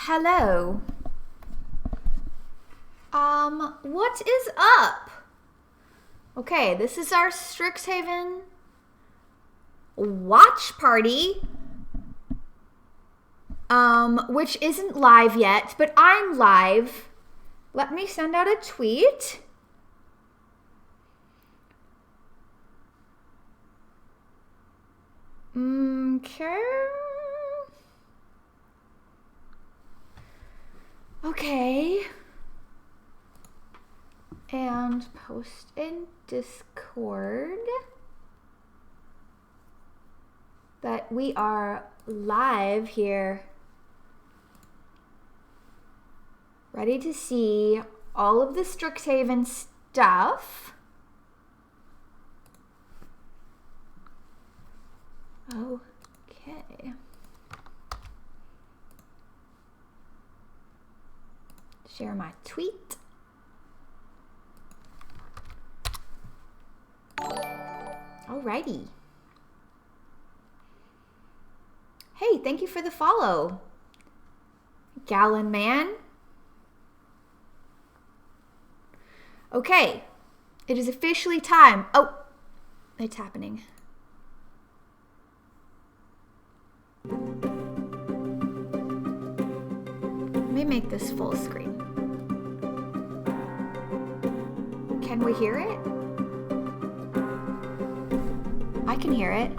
Hello. What is up? Okay, this is our Strixhaven watch party. Which isn't live yet, but I'm live. Let me send out a tweet. Okay. And post in Discord that we are live here. Ready to see all of the Strixhaven stuff. Okay. Share my tweet. Alrighty. Hey, thank you for the follow, Gallon Man. Okay, it is officially time. Oh, it's happening. Let me make this full screen. Can we hear it? I can hear it.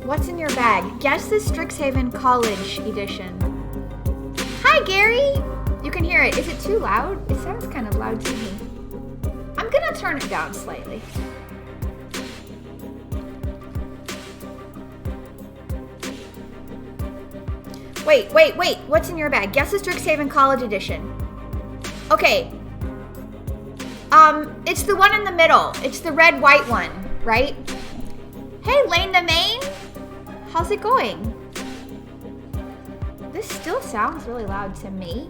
What's in your bag? Guess the Strixhaven College Edition. Hi, Gary! You can hear it. Is it too loud? It sounds kind of loud to me. I'm gonna turn it down slightly. Wait. What's in your bag? Guess the Strixhaven College Edition. Okay. It's the one in the middle. It's the red, white one, right? Hey, Lane the Main. How's it going? This still sounds really loud to me.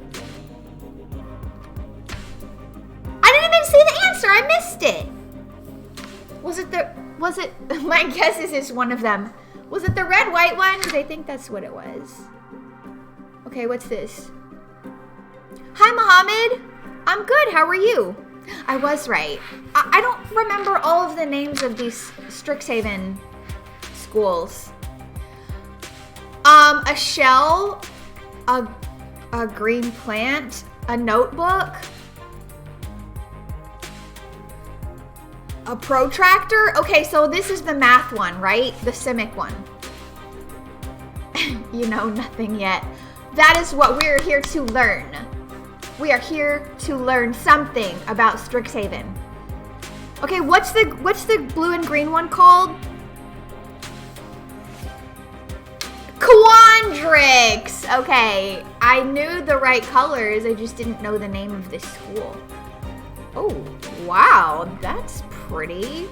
I didn't even see the answer. I missed it. Was it, my guess is it's one of them. Was it the red, white one? Because I think that's what it was. Okay, what's this? Hi, Mohammed. I'm good. How are you? I was right. I don't remember all of the names of these Strixhaven schools. A shell, a green plant, a notebook, a protractor. Okay, so this is the math one, right? The Simic one. You know nothing yet. That is what we're here to learn. We are here to learn something about Strixhaven. Okay, what's the blue and green one called? Quandrix! Okay, I knew the right colors, I just didn't know the name of this school. Oh, wow, that's pretty.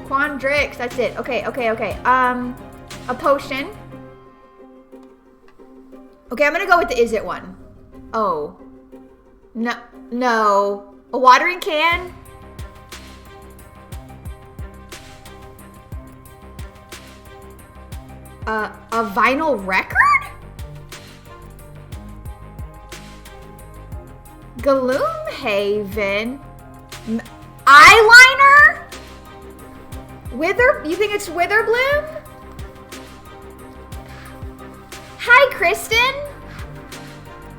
Quandrix, that's it. Okay. A potion. Okay, I'm gonna go with the is it one. Oh. No. A watering can? A vinyl record? Gloomhaven? Eyeliner? You think it's Weatherbloom? Hi, Kristen.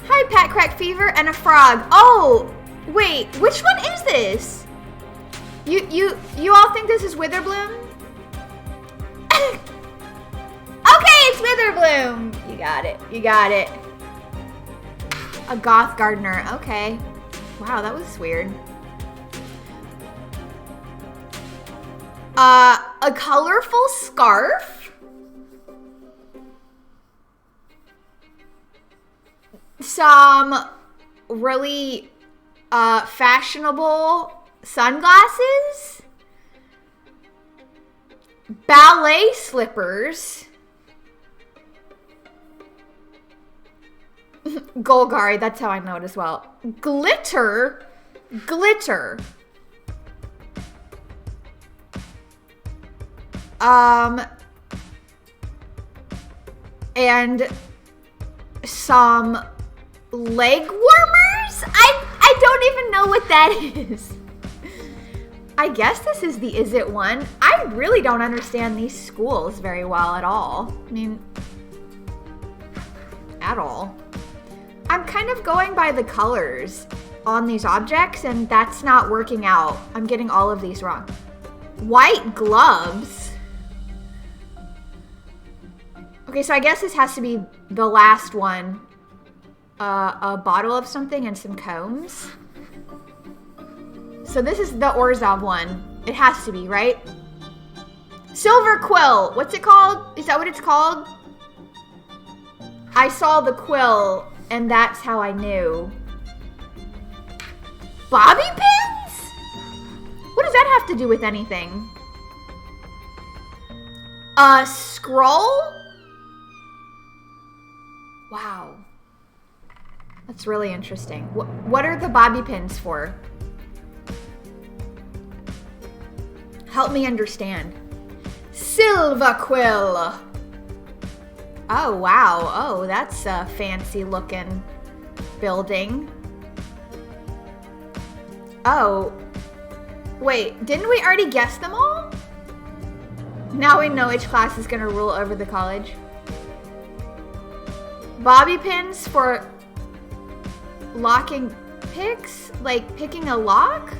Hi, Pat Crack Fever and a frog. Oh, wait, which one is this? You all think this is Weatherbloom? Okay, it's Weatherbloom. You got it. A goth gardener. Okay. Wow, that was weird. A colorful scarf? Some really fashionable sunglasses, ballet slippers, Golgari, that's how I know it as well. Glitter. and some leg warmers? I don't even know what that is. I guess this is the Is It one. I really don't understand these schools very well at all. I mean, at all. I'm kind of going by the colors on these objects, and that's not working out. I'm getting all of these wrong. White gloves. Okay, so I guess this has to be the last one. A bottle of something and some combs. So this is the Orzhov one. It has to be, right? Silver Quill. What's it called? Is that what it's called? I saw the quill, and that's how I knew. Bobby pins? What does that have to do with anything? A scroll? Wow. That's really interesting. What are the bobby pins for? Help me understand. Silver Quill. Oh, wow. Oh, that's a fancy looking building. Oh. Wait, didn't we already guess them all? Now we know which class is going to rule over the college. Bobby pins for locking picks? Like picking a lock?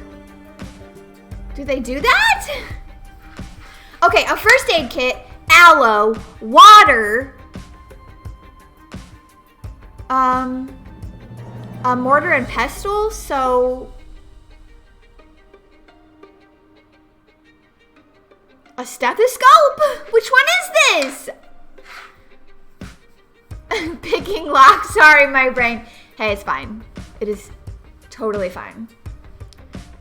Do they do that? Okay, a first aid kit, aloe, water, a mortar and pestle, so a stethoscope? Which one is this? Picking lock, sorry, my brain. Hey, it's fine. It is totally fine.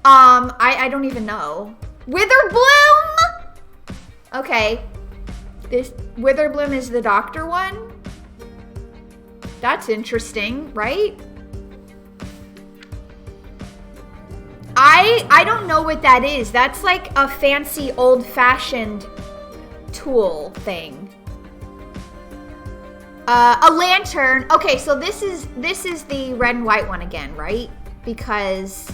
I don't even know. Witherbloom? Okay. This Witherbloom is the doctor one? That's interesting, right? I don't know what that is. That's like a fancy old-fashioned tool thing. A lantern. Okay, so this is the red and white one again, right? Because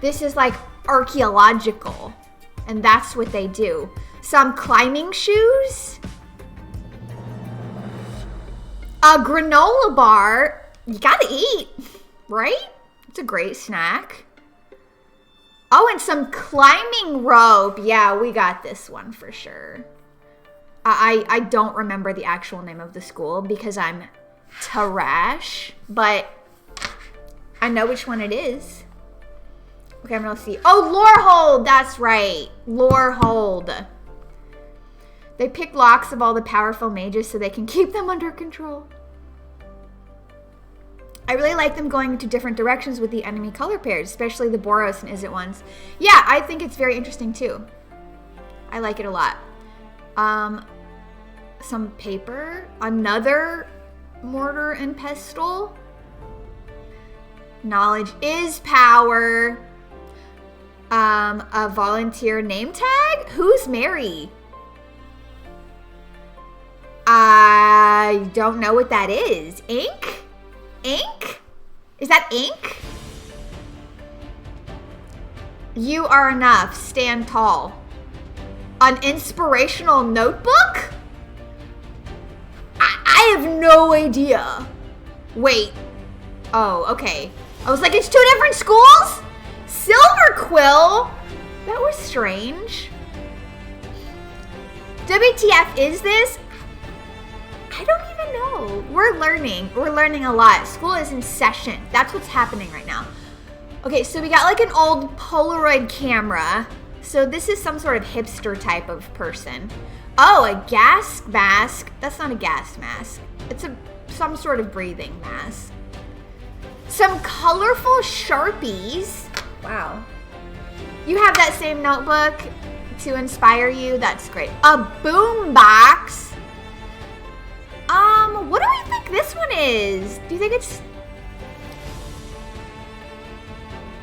this is like archaeological, and that's what they do. Some climbing shoes. A granola bar. You gotta eat, right? It's a great snack. Oh, and some climbing rope. Yeah, we got this one for sure. I don't remember the actual name of the school because I'm trash, but I know which one it is. Okay, I'm gonna see. Oh, Lorehold, that's right. Lorehold. They pick locks of all the powerful mages so they can keep them under control. I really like them going into different directions with the enemy color pairs, especially the Boros and Is It ones. Yeah, I think it's very interesting too. I like it a lot. Some paper, another mortar and pestle. Knowledge is power. A volunteer name tag? Who's Mary? I don't know what that is. Ink? Ink? Is that ink? You are enough. Stand tall. An inspirational notebook? I have no idea. Wait. Oh, okay. I was like, it's two different schools? Silver Quill? That was strange. WTF is this? I don't even know. We're learning. We're learning a lot. School is in session. That's what's happening right now. Okay, so we got like an old Polaroid camera. So this is some sort of hipster type of person. Oh, a gas mask. That's not a gas mask. It's some sort of breathing mask. Some colorful Sharpies. Wow. You have that same notebook to inspire you. That's great. A boom box. What do we think this one is? Do you think it's...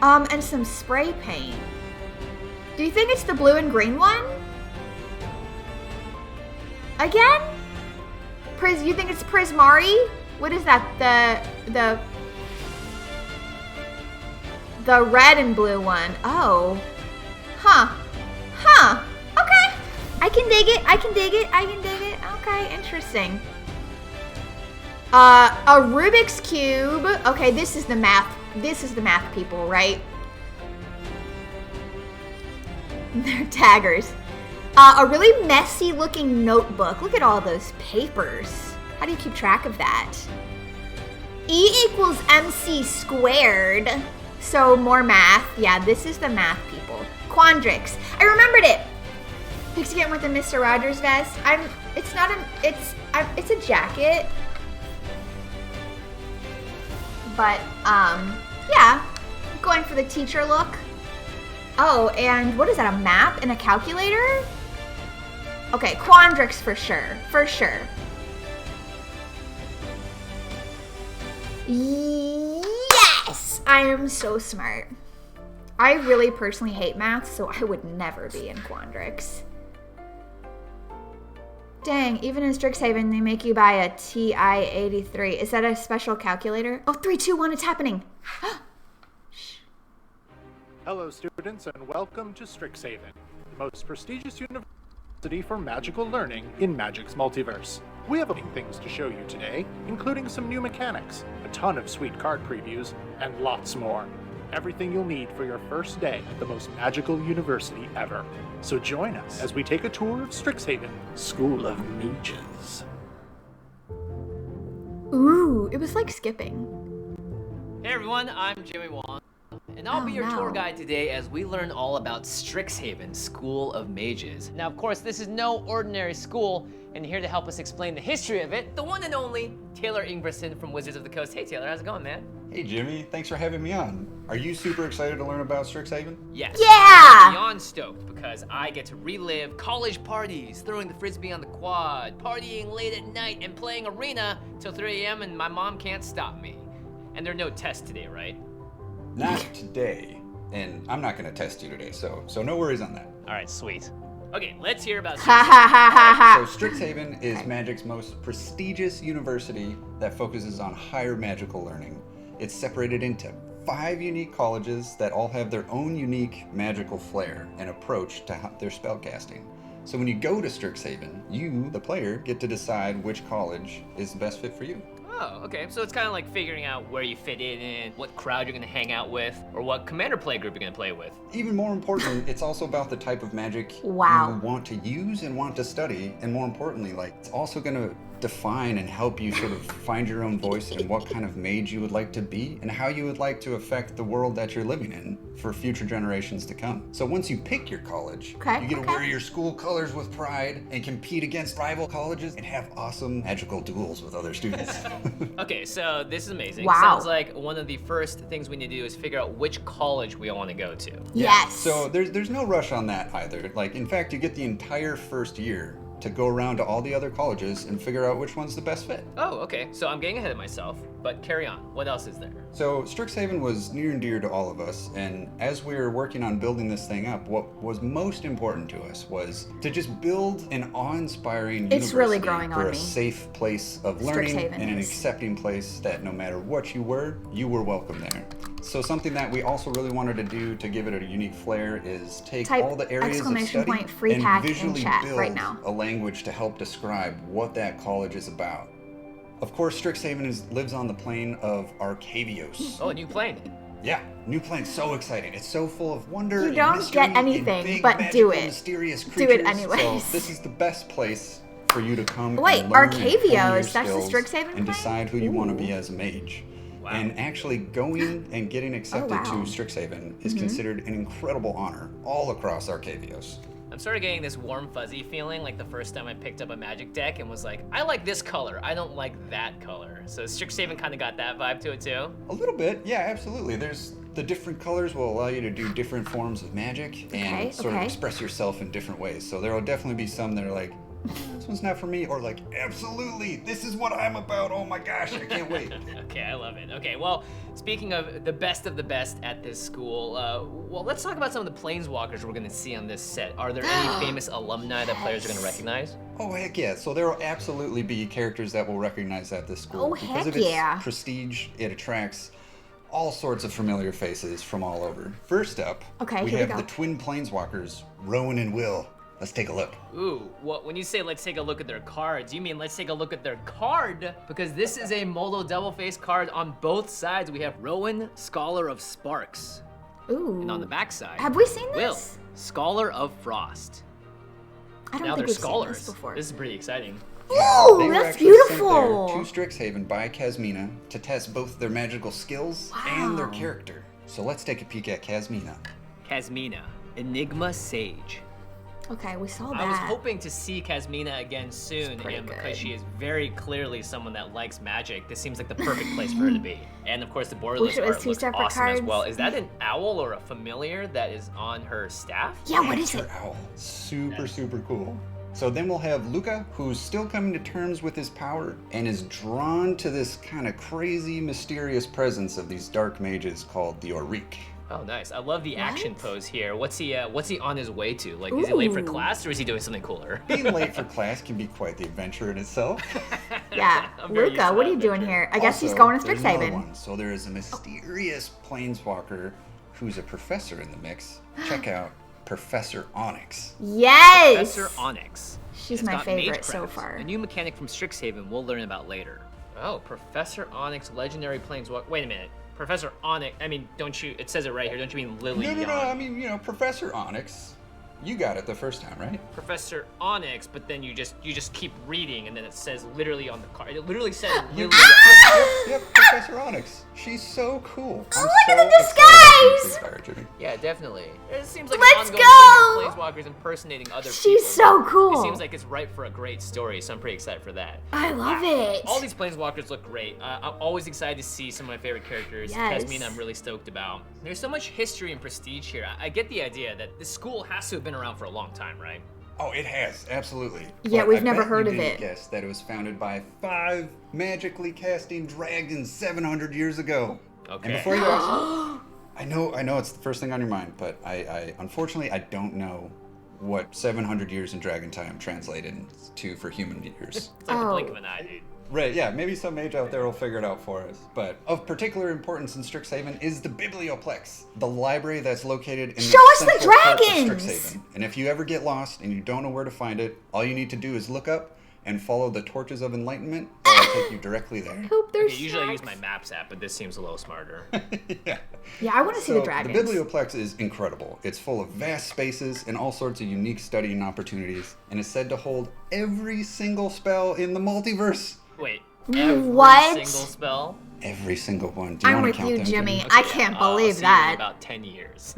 and some spray paint. Do you think it's the blue and green one? Again? You think it's Prismari? What is that? The red and blue one. Oh. Huh. Okay. I can dig it. Okay, interesting. A Rubik's Cube. Okay, this is the math. This is the math people, right? They're taggers. A really messy looking notebook. Look at all those papers. How do you keep track of that? E equals MC squared. So more math. Yeah, this is the math people. Quandrix. I remembered it. Pixie Kitten with the Mr. Rogers vest. It's a jacket. But, yeah. Going for the teacher look. Oh, and what is that, a map and a calculator? Okay, Quandrix for sure. For sure. Yes! I am so smart. I really personally hate math, so I would never be in Quandrix. Dang, even in Strixhaven, they make you buy a TI-83. Is that a special calculator? Oh, 3, 2, 1, it's happening. Hello, students, and welcome to Strixhaven, the most prestigious university for magical learning in Magic's multiverse. We have things to show you today, including some new mechanics, a ton of sweet card previews, and lots more. Everything you'll need for your first day at the most magical university ever. So join us as we take a tour of Strixhaven, School of Mages. Ooh, it was like skipping. Hey everyone, I'm Jimmy Wong, and I'll be your tour guide today as we learn all about Strixhaven, School of Mages. Now, of course, this is no ordinary school, and here to help us explain the history of it, the one and only Taylor Ingverson from Wizards of the Coast. Hey Taylor, how's it going, man? Hey Jimmy, thanks for having me on. Are you super excited to learn about Strixhaven? Yes. Yeah! I'm beyond stoked because I get to relive college parties, throwing the frisbee on the quad, partying late at night, and playing arena till 3 a.m. and my mom can't stop me. And there are no tests today, right? Not today, and I'm not gonna test you today, so no worries on that. All right, sweet. Okay, let's hear about So Strixhaven is Magic's most prestigious university that focuses on higher magical learning. It's separated into 5 unique colleges that all have their own unique magical flair and approach to their spellcasting. So when you go to Strixhaven, you, the player, get to decide which college is the best fit for you. Oh, okay. So it's kind of like figuring out where you fit in, what crowd you're going to hang out with, or what commander play group you're going to play with. Even more important, it's also about the type of magic you want to use and want to study, and more importantly, like, it's also going to define and help you sort of find your own voice and what kind of mage you would like to be and how you would like to affect the world that you're living in for future generations to come. So once you pick your college, you get to wear your school colors with pride and compete against rival colleges and have awesome magical duels with other students. Okay, so this is amazing. Wow. Sounds like one of the first things we need to do is figure out which college we want to go to. Yes. So there's no rush on that either. Like, in fact, you get the entire first year to go around to all the other colleges and figure out which one's the best fit. Oh, okay. So I'm getting ahead of myself, but carry on. What else is there? So Strixhaven was near and dear to all of us, and as we were working on building this thing up, what was most important to us was to just build an awe-inspiring university really growing for on a me. safe place of learning Strixhaven and an is. accepting place that no matter what you were welcome there. So something that we also really wanted to do to give it a unique flair is take all the areas of study free and pack in visually chat build right now. a language to help describe what that college is about. Of course, Strixhaven lives on the plane of Arcavios. Oh, a new plane. Yeah, new plane, so exciting. It's so full of wonder You don't and mystery get anything, and big, but magical, do it. mysterious Do creatures. it anyways. So this is the best place for you to come Wait, and learn and hone your Arcavios, that's the skills Strixhaven and plane? decide who you want to be as a mage. Wow. And actually going and getting accepted wow. to Strixhaven is considered an incredible honor all across Arcavios. I'm sort of getting this warm fuzzy feeling like the first time I picked up a Magic deck and was like, I like this color, I don't like that color. So Strixhaven kind of got that vibe to it too? A little bit, yeah, absolutely. There's the different colors will allow you to do different forms of magic and sort of express yourself in different ways. So there will definitely be some that are like, this one's not for me, or like, absolutely, this is what I'm about. Oh my gosh, I can't wait. Okay, I love it. Okay, well, speaking of the best at this school, well, let's talk about some of the Planeswalkers we're gonna see on this set. Are there any famous alumni that players are gonna recognize? Oh, heck yeah. So there will absolutely be characters that will recognize at this school. Oh, because heck of its yeah. prestige, it attracts all sorts of familiar faces from all over. First up, we here we have go. the twin Planeswalkers, Rowan and Will. Let's take a look. Ooh, when you say let's take a look at their cards, you mean let's take a look at their card? Because this is a Moldо double-face card on both sides. We have Rowan, Scholar of Sparks. Ooh. And on the back side, Have we seen Will, this? Scholar of Frost. I don't Now think they're we've scholars. seen this before. This is pretty exciting. They Ooh, were that's actually sent beautiful. there to Strixhaven by Kasmina to test both their magical skills and their Wow. character. So let's take a peek at Kasmina. Kasmina, Enigma Sage. Okay, we saw that. I was hoping to see Kasmina again soon, pretty and good. because she is very clearly someone that likes magic, this seems like the perfect place for her to be. And of course, the borderless Wish it was art two looks separate awesome as cards. well. Is that an owl or a familiar that is on her staff? Yeah, what is That's it? her owl. Super, super cool. So then we'll have Luca, who's still coming to terms with his power and is drawn to this kind of crazy, mysterious presence of these dark mages called the Oriq. Oh, nice. I love the action What? pose here. What's he on his way to? Like, is he late for Ooh. class or is he doing something cooler? Being late for class can be quite the adventure in itself. Yeah, I'm very used Luca, to what that are you doing adventure. here? I guess he's Also, going to there's another Strixhaven. one. So there is a mysterious planeswalker who's a professor in the mix. Check out Professor Onyx. Yes! Professor Onyx. She's It's my got favorite so Magecraft, far. A new mechanic from Strixhaven we'll learn about later. Oh, Professor Onyx, legendary planeswalker. Wait a minute. Professor Onyx, I mean, don't you, it says it right here, don't you mean Lily No, Yon? I mean, Professor Onyx. You got it the first time, right? Professor Onyx, but then you just keep reading and then it says literally on the card. It literally says Lily Yep, Professor Onyx. She's so cool. I'm look so at the excited to disguise! see her, Jimmy. Yeah, definitely. It seems like Let's an go! ongoing thing of Planeswalkers impersonating other people. She's so cool. It seems like it's ripe for a great story, so I'm pretty excited for that. I love it. All these Planeswalkers look great. I'm always excited to see some of my favorite characters. Yes. Kasmina, I'm really stoked about. There's so much history and prestige here. I get the idea that this school has to have been around for a long time, right? Oh, it has, absolutely. Yeah, But we've I never bet heard you of didn't it. Guess that it was founded by 5 magically casting dragons 700 years ago. Okay. And before you ask, I know it's the first thing on your mind, but I unfortunately I don't know what 700 years in dragon time translated to for human years. It's like the Oh. blink of an eye, dude. Right, yeah, maybe some mage out there will figure it out for us. But of particular importance in Strixhaven is the Biblioplex, the library that's located in Show us the central part of dragons! Strixhaven. And if you ever get lost and you don't know where to find it, all you need to do is look up and follow the torches of enlightenment. That'll take you directly there. Hope there's Okay, usually I use snacks. my Maps app, but this seems a little smarter. Yeah. Yeah, I want to see the dragons. The Biblioplex is incredible. It's full of vast spaces and all sorts of unique studying opportunities, and is said to hold every single spell in the multiverse. Wait, every What? single spell? Every single one. Do you I'm wanna with count you, them, Jimmy. Jimmy? I can't I'll believe see you in that. about 10 years.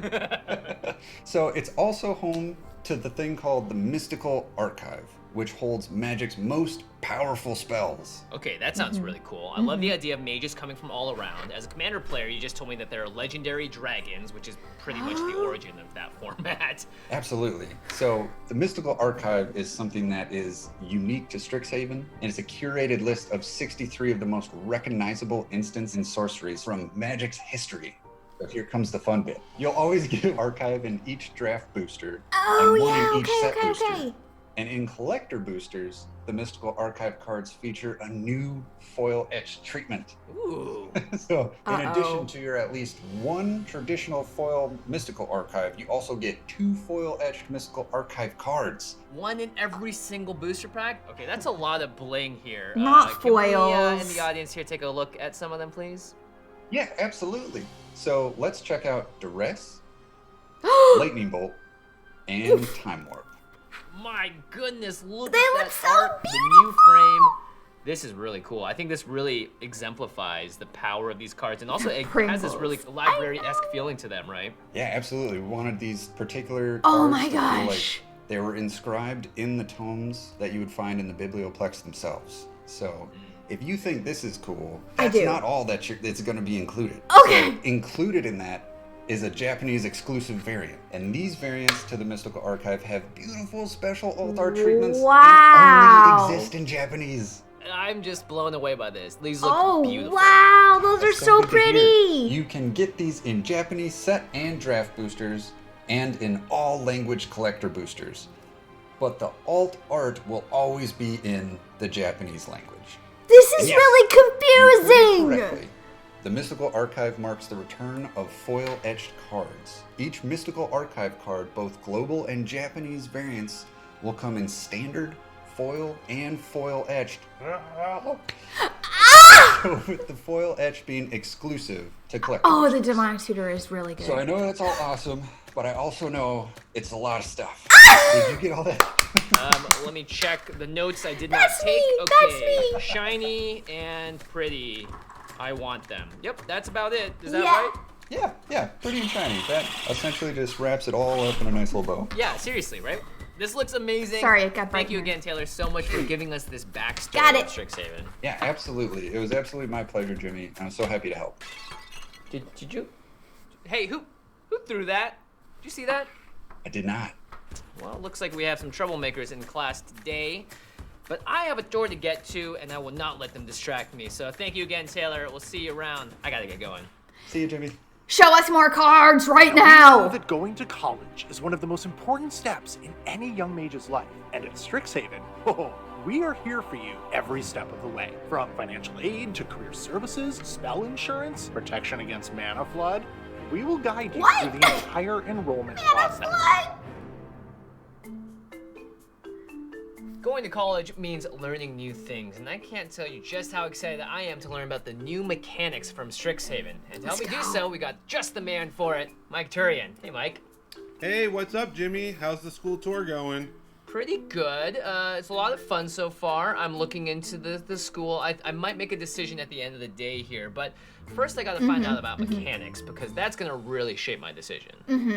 So it's also home to the thing called the Mystical Archive, which holds Magic's most powerful spells. Okay, that sounds Mm-hmm. really cool. I love the idea of mages coming from all around. As a commander player, you just told me that there are legendary dragons, which is pretty much the origin of that format. Absolutely. So the Mystical Archive is something that is unique to Strixhaven, and it's a curated list of 63 of the most recognizable instants and sorceries from Magic's history. So here comes the fun bit. You'll always get Archive in each draft booster, Oh, and one yeah, in each set okay. booster. And in collector boosters, the Mystical Archive cards feature a new foil etched treatment. Ooh. So, in Uh-oh. addition to your at least one traditional foil Mystical Archive, you also get 2 foil etched Mystical Archive cards. One in every single booster pack? Okay, that's a lot of bling here. Not can we, in foils. the audience here, take a look at some of them, please? Yeah, absolutely. So, let's check out Duress, Lightning Bolt, and Time Warp. My goodness, look They at look that so art, the new frame. This is really cool. I think this really exemplifies the power of these cards, and also it has this really Pringles. library-esque feeling to them, right? Yeah, absolutely. We wanted these particular cards Oh my to feel gosh. like they were inscribed in the tomes that you would find in the Biblioplex themselves. So, if you think this is cool, I that's do. not all that it's going to be included. Okay. So, included in that is a Japanese exclusive variant. And these variants to the Mystical Archive have beautiful special alt art treatments Wow. and only exist in Japanese. I'm just blown away by this. These look beautiful. Wow, those That's are so good to hear. pretty. You can get these in Japanese set and draft boosters and in all language collector boosters. But the alt art will always be in the Japanese language. This is Yes. really confusing. Correctly. The Mystical Archive marks the return of foil-etched cards. Each Mystical Archive card, both global and Japanese variants, will come in standard, foil, and foil-etched. With the foil-etched being exclusive to collectors. Oh, the Demonic Tutor is really good. So I know that's all awesome, but I also know it's a lot of stuff. Did you get all that? Let me check the notes I did That's not take. me, Okay, that's me. shiny and pretty. I want them. Yep, that's about it. Is that Yeah. right? Yeah, pretty and shiny. That essentially just wraps it all up in a nice little bow. Yeah, seriously, right? This looks amazing. Sorry, it got Thank you brighter. again, Taylor, so much for giving us this backstory Got of it. Strixhaven. Yeah, absolutely. It was absolutely my pleasure, Jimmy. I'm so happy to help. Did you? Hey, who threw that? Did you see that? I did not. Well, it looks like we have some troublemakers in class today. But I have a door to get to, and I will not let them distract me. So thank you again, Taylor. We'll see you around. I gotta get going. See you, Jimmy. Show us more cards right We know now. that going to college is one of the most important steps in any young mage's life. And at Strixhaven, we are here for you every step of the way. From financial aid to career services, spell insurance, protection against mana flood, we will guide you What? through the entire enrollment process. What? Going to college means learning new things, and I can't tell you just how excited I am to learn about the new mechanics from Strixhaven. And to help me do so, we got just the man for it, Mike Turian. Hey, Mike. Hey, what's up, Jimmy? How's the school tour going? Pretty good. It's a lot of fun so far. I'm looking into the school. I might make a decision at the end of the day here, but first I gotta find out about mechanics, because that's gonna really shape my decision.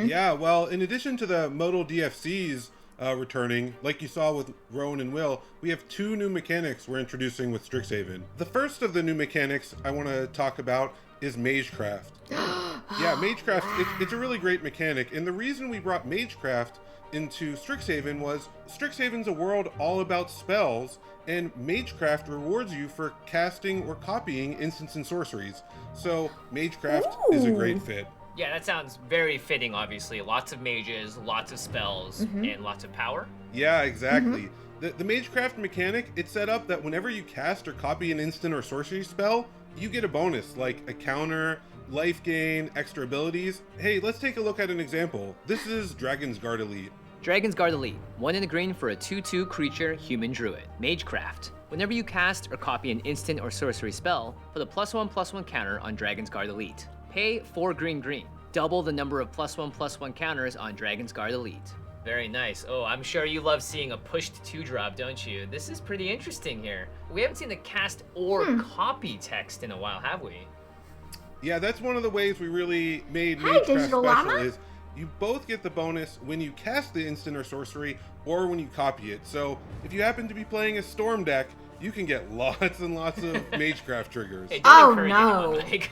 Yeah, well, in addition to the modal DFCs returning, like you saw with Rowan and Will, we have two new mechanics we're introducing with Strixhaven. The first of the new mechanics I want to talk about is Magecraft. Yeah, Magecraft, it's a really great mechanic, and the reason we brought Magecraft into Strixhaven was Strixhaven's a world all about spells, and Magecraft rewards you for casting or copying instants and sorceries. So Magecraft is a great fit. Yeah, that sounds very fitting, obviously. Lots of mages, lots of spells, and lots of power. Yeah, exactly. The Magecraft mechanic, it's set up that whenever you cast or copy an instant or sorcery spell, you get a bonus, like a counter, life gain, extra abilities. Hey, let's take a look at an example. This is Dragon's Guard Elite. Dragon's Guard Elite. 1 in the green for a 2/2 creature, human druid. Magecraft. Whenever you cast or copy an instant or sorcery spell, put a +1/+1 counter on Dragon's Guard Elite. Pay 4 green. Double the number of +1/+1 counters on Dragon's Guard Elite. Very nice. Oh, I'm sure you love seeing a pushed 2-drop, don't you? This is pretty interesting here. We haven't seen the cast or copy text in a while, have we? Yeah, that's one of the ways we really made Hi, Magecraft Digital special Llama. is you both get the bonus when you cast the instant or sorcery or when you copy it. So if you happen to be playing a Storm deck, you can get lots and lots of Magecraft triggers. Hey, don't Oh, encourage no. anyone, Mike.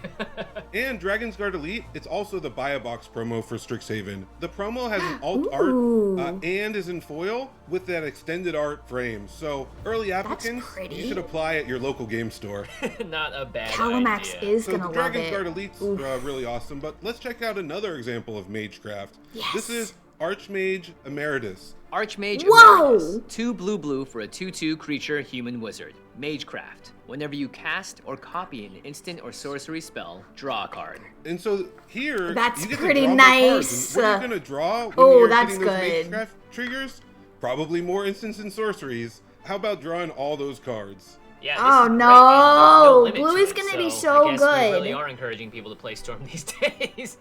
And Dragon's Guard Elite, it's also the Buy a Box promo for Strixhaven. The promo has an alt Ooh. art and is in foil with that extended art frame. So early applicants, pretty. you should apply at your local game store. Not a bad Calamax idea. is So gonna the love Dragon's it. Guard Elite's really awesome, but let's check out another example of Magecraft. Yes. This is Archmage Emeritus. Archmage Whoa! Emeritus. 2 blue for a 2/2 creature, human wizard. Magecraft. Whenever you cast or copy an instant or sorcery spell, draw a card. And so here, That's you get pretty to draw nice. more cards. And what are you going to draw when Oh, you're that's getting those good. Magecraft triggers? Probably more instants and sorceries. How about drawing all those cards? Yeah, Oh, this is great, no. and there's limit Blue to is it, gonna be I so guess good. We really are encouraging people to play Storm these days.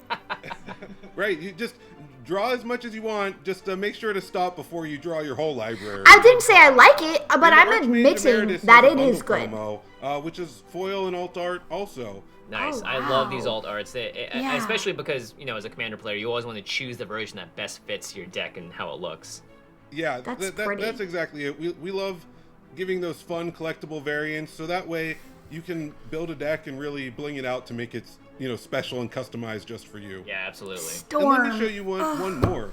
Right, you just draw as much as you want, just make sure to stop before you draw your whole library. I didn't say I like it, but And the I'm Archmage admitting Emeritus that has it a is bundle good. promo, which is foil and alt art also. Nice. Oh, I love these wow. alt arts. Yeah. Especially because, you know, as a commander player, you always want to choose the version that best fits your deck and how it looks. Yeah, That's pretty. that's exactly it. We love giving those fun collectible variants, so that way you can build a deck and really bling it out to make it, special and customized just for you. Yeah, absolutely. Storm. And let me show you one more.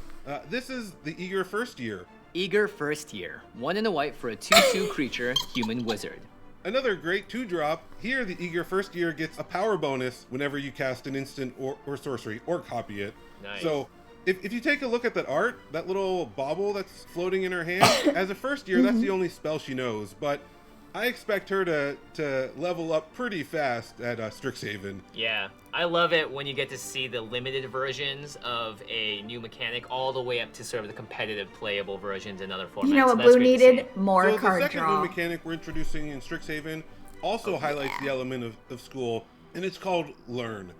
This is the Eager First Year. Eager First Year. 1 and a white for a 2/2 creature, human wizard. Another great 2-drop. Here, the Eager First Year gets a power bonus whenever you cast an instant or sorcery, or copy it. Nice. So, if you take a look at that art, that little bauble that's floating in her hand, as a first year, that's the only spell she knows, but I expect her to level up pretty fast at Strixhaven. Yeah, I love it when you get to see the limited versions of a new mechanic all the way up to sort of the competitive playable versions in other formats. You know what So that's Blue great to needed? see. More So card the second draw. new mechanic we're introducing in Strixhaven also highlights the element of school, and it's called Learn.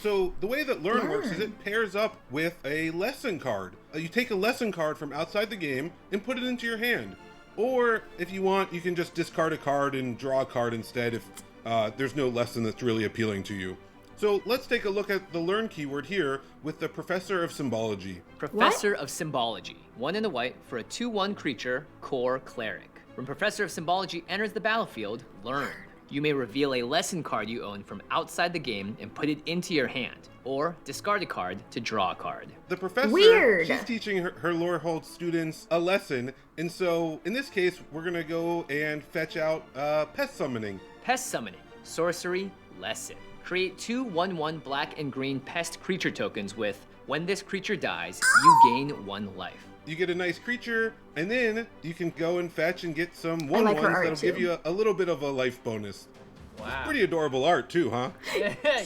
So the way that Learn works is it pairs up with a lesson card. You take a lesson card from outside the game and put it into your hand. Or if you want, you can just discard a card and draw a card instead if there's no lesson that's really appealing to you. So let's take a look at the Learn keyword here with the Professor of Symbology. Professor of Symbology. 1 and a white for a 2/1 creature, core cleric. When Professor of Symbology enters the battlefield, learn. You may reveal a lesson card you own from outside the game and put it into your hand, or discard a card to draw a card. The professor, Weird. she's teaching her Lorehold students a lesson, and so in this case, we're gonna go and fetch out Pest Summoning. Pest Summoning. Sorcery Lesson. Create 2 1/1 black and green pest creature tokens with, when this creature dies, you gain 1 life. You get a nice creature, and then you can go and fetch and get some I like her 1/1s art, that'll give too. you a little bit of a life bonus. Wow. Pretty adorable art too, huh?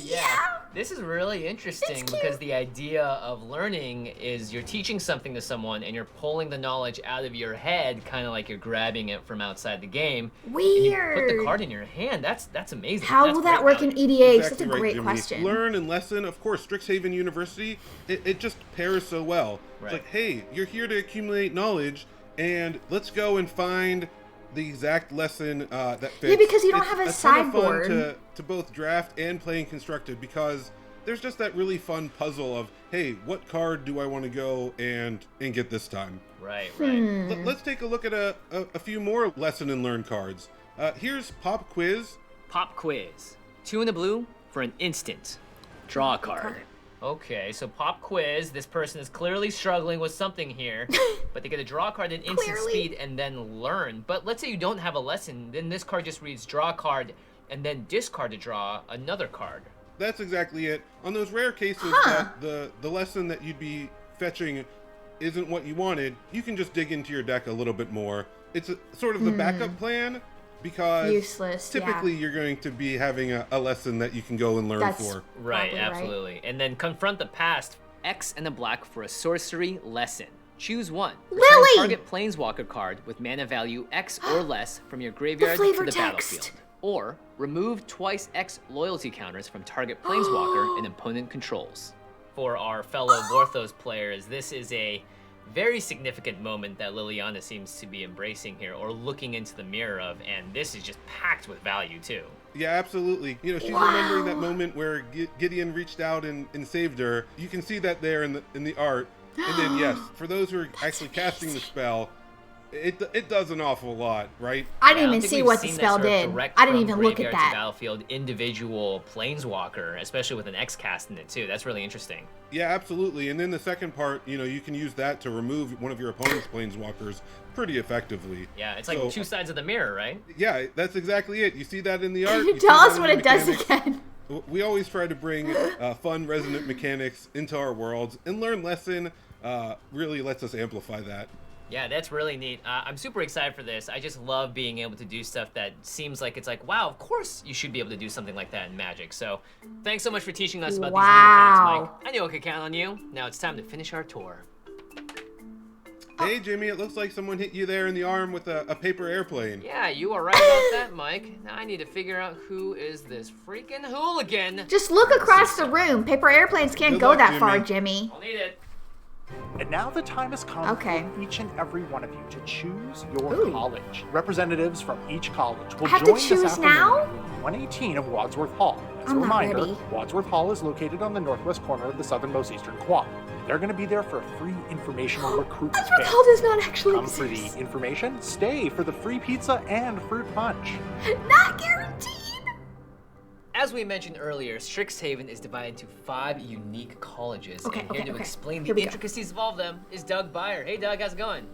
Yeah. This is really interesting because the idea of learning is you're teaching something to someone and you're pulling the knowledge out of your head, kind of like you're grabbing it from outside the game. And you put the Weird. card in your hand. That's amazing. How That's will that great work in value. EDH? Exactly That's a right, great Jimmy. question. Learn and lesson, of course, Strixhaven University, it just pairs so well. Right. It's like, hey, you're here to accumulate knowledge, and let's go and find the exact lesson that fits. Yeah, because you don't It's have a ton of sideboard. fun to both draft and play in constructed, because there's just that really fun puzzle of, hey, what card do I want to go and get this time? Right. Let's take a look at a few more lesson and learn cards. Here's Pop Quiz. Pop Quiz. 2 in the blue for an instant. Draw a card. Okay, so Pop Quiz, this person is clearly struggling with something here, but they get to draw a card at instant Clearly. speed and then learn. But let's say you don't have a lesson, then this card just reads draw a card and then discard to draw another card. That's exactly it. On those rare cases that the lesson that you'd be fetching isn't what you wanted, you can just dig into your deck a little bit more. It's sort of the backup plan, because Useless, typically you're going to be having a lesson that you can go and learn That's- for. Right, Probably right. absolutely. And then confront the past. X and a black for a sorcery lesson. Choose one. Lily! Return target Planeswalker card with mana value X or less from your graveyard to flavor the text. battlefield. Or remove twice X loyalty counters from target Planeswalker and opponent controls. For our fellow Vorthos players, this is a very significant moment that Liliana seems to be embracing here, or looking into the mirror of, and this is just packed with value too. Yeah, absolutely. You know, she's remembering that moment where Gideon reached out and saved her. You can see that there in the art. And then, yes, for those who are actually casting the spell, it does an awful lot, right? I Yeah, didn't even think see we've what the seen that spell sort of did. direct I didn't from even look at graveyard to that. battlefield individual Planeswalker, especially with an X cast in it too. That's really interesting. Yeah, absolutely. And then the second part, you know, you can use that to remove one of your opponent's planeswalkers pretty effectively. Yeah, it's like So- two sides of the mirror, right? Yeah, that's exactly it. You see that in the art. you see Tell that us in what the it does mechanics. again. We always try to bring fun, resonant mechanics into our worlds, and Learn Lesson really lets us amplify that. Yeah, that's really neat. I'm super excited for this. I just love being able to do stuff that seems like it's like, wow, of course you should be able to do something like that in Magic. So thanks so much for teaching us about these new mechanics, Mike. I knew I could count on you. Now it's time to finish our tour. Hey, Jimmy, it looks like someone hit you there in the arm with a paper airplane. Yeah, you are right about that, Mike. Now I need to figure out who is this freaking hooligan. Just look across the room. Paper airplanes can't Good go luck, that far, Jimmy. Jimmy. I'll need it. And now the time has come Okay. for each and every one of you to choose your Ooh. college. Representatives from each college will I have to join this choose afternoon now? in room 118 of Wadsworth Hall. As I'm a not reminder, ready. Wadsworth Hall is located on the northwest corner of the southernmost eastern quad. They're going to be there for a free informational recruitment Wadsworth fair. Hall does not actually Come for exist. the information, stay for the free pizza and fruit punch. Not guaranteed. as we mentioned earlier, Strixhaven is divided into 5 unique colleges. And here to explain the intricacies of all of them is Doug Byer. Hey, Doug, how's it going?